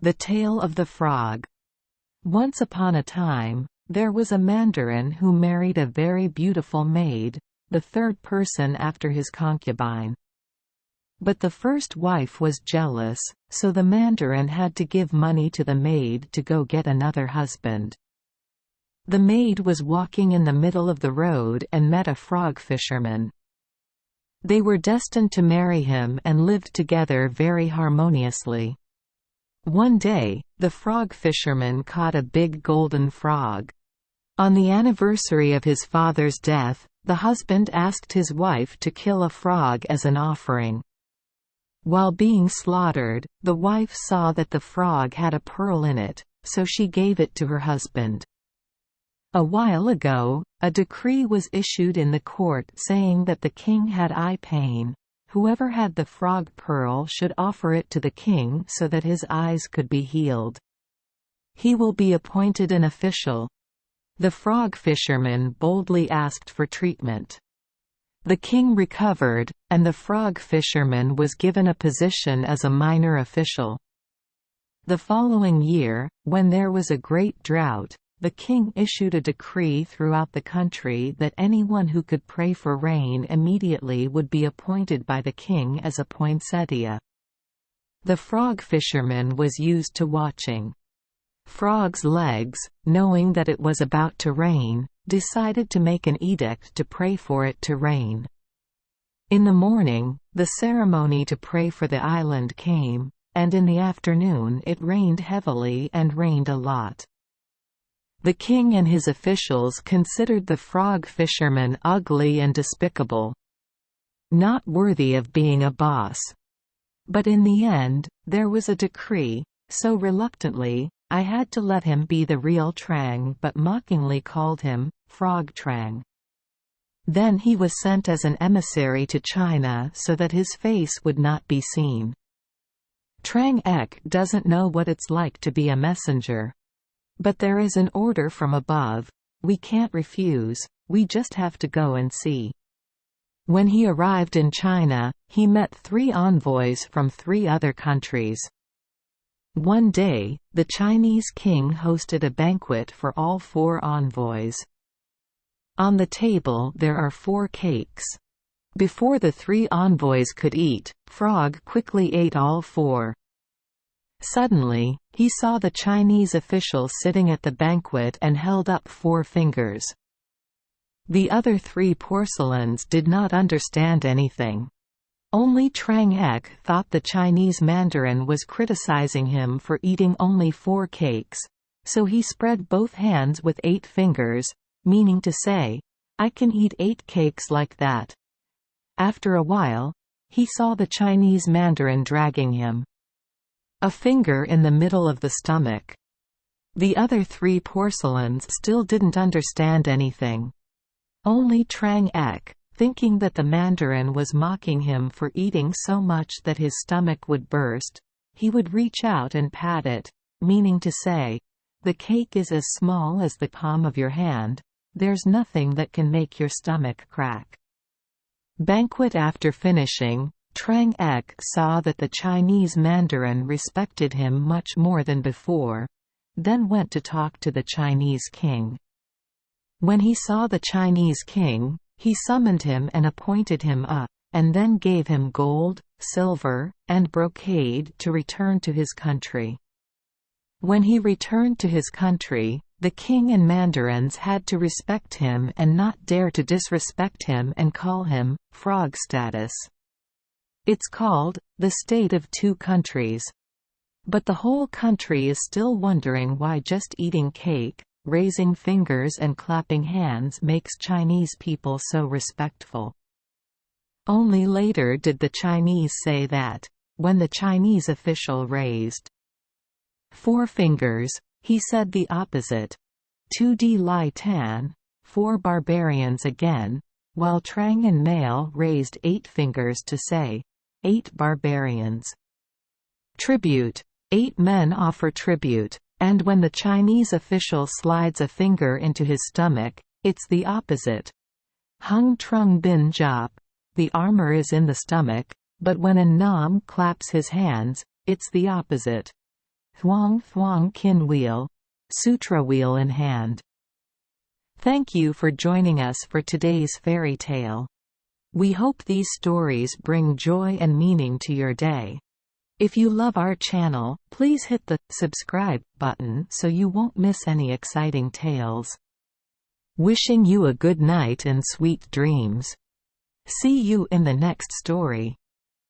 The Tale of the Frog. Once upon a time, there was a mandarin who married a very beautiful maid, the third person after his concubine. But the first wife was jealous, so the mandarin had to give money to the maid to go get another husband. The maid was walking in the middle of the road and met a frog fisherman. They were destined to marry him and lived together very harmoniously. One day, the frog fisherman caught a big golden frog. On the anniversary of his father's death, the husband asked his wife to kill a frog as an offering. While being slaughtered, the wife saw that the frog had a pearl in it, so she gave it to her husband. A while ago, a decree was issued in the court saying that the king had eye pain. Whoever had the frog pearl should offer it to the king so that his eyes could be healed. He will be appointed an official. The frog fisherman boldly asked for treatment. The king recovered, and the frog fisherman was given a position as a minor official. The following year, when there was a great drought, the king issued a decree throughout the country that anyone who could pray for rain immediately would be appointed by the king as a poinsettia. The frog fisherman was used to watching frogs' legs, knowing that it was about to rain, decided to make an edict to pray for it to rain. In the morning, the ceremony to pray for the island came, and in the afternoon it rained heavily and rained a lot. The king and his officials considered the frog fisherman ugly and despicable, not worthy of being a boss. But in the end, there was a decree, so reluctantly, I had to let him be the real Trang but mockingly called him Frog Trang. Then he was sent as an emissary to China so that his face would not be seen. Trang Ek doesn't know what it's like to be a messenger. But there is an order from above. We can't refuse, we just have to go and see. When he arrived in China, he met 3 envoys from 3 other countries. One day, the Chinese king hosted a banquet for all 4 envoys. On the table there are 4 cakes. Before the 3 envoys could eat, Frog quickly ate all 4. Suddenly, he saw the Chinese official sitting at the banquet and held up 4 fingers. The other 3 porcelains did not understand anything. Only Trang Ek thought the Chinese mandarin was criticizing him for eating only 4 cakes, so he spread both hands with 8 fingers, meaning to say, "I can eat 8 cakes like that." After a while, he saw the Chinese mandarin dragging him. A finger in the middle of the stomach. The other 3 porcelains still didn't understand anything. Only Trang Ek, thinking that the mandarin was mocking him for eating so much that his stomach would burst, he would reach out and pat it, meaning to say, "The cake is as small as the palm of your hand, there's nothing that can make your stomach crack." Banquet after finishing, Trang Ek saw that the Chinese mandarin respected him much more than before, then went to talk to the Chinese king. When he saw the Chinese king, he summoned him and appointed him and then gave him gold, silver, and brocade to return to his country. When he returned to his country, the king and mandarins had to respect him and not dare to disrespect him and call him frog status. It's called the state of 2 countries. But the whole country is still wondering why just eating cake, raising fingers and clapping hands makes Chinese people so respectful. Only later did the Chinese say that, when the Chinese official raised 4 fingers, he said the opposite. 2D Lai Tan, 4 barbarians again, while Trang and Male raised 8 fingers to say, 8 barbarians. Tribute. 8 men offer tribute, and when the Chinese official slides a finger into his stomach, it's the opposite. Hung Trung Bin Jop. The armor is in the stomach, but when a Nam claps his hands, it's the opposite. Thuong Thuong Kin Wheel, Sutra wheel in hand. Thank you for joining us for today's fairy tale. We hope these stories bring joy and meaning to your day. If you love our channel, please hit the subscribe button so you won't miss any exciting tales. Wishing you a good night and sweet dreams. See you in the next story.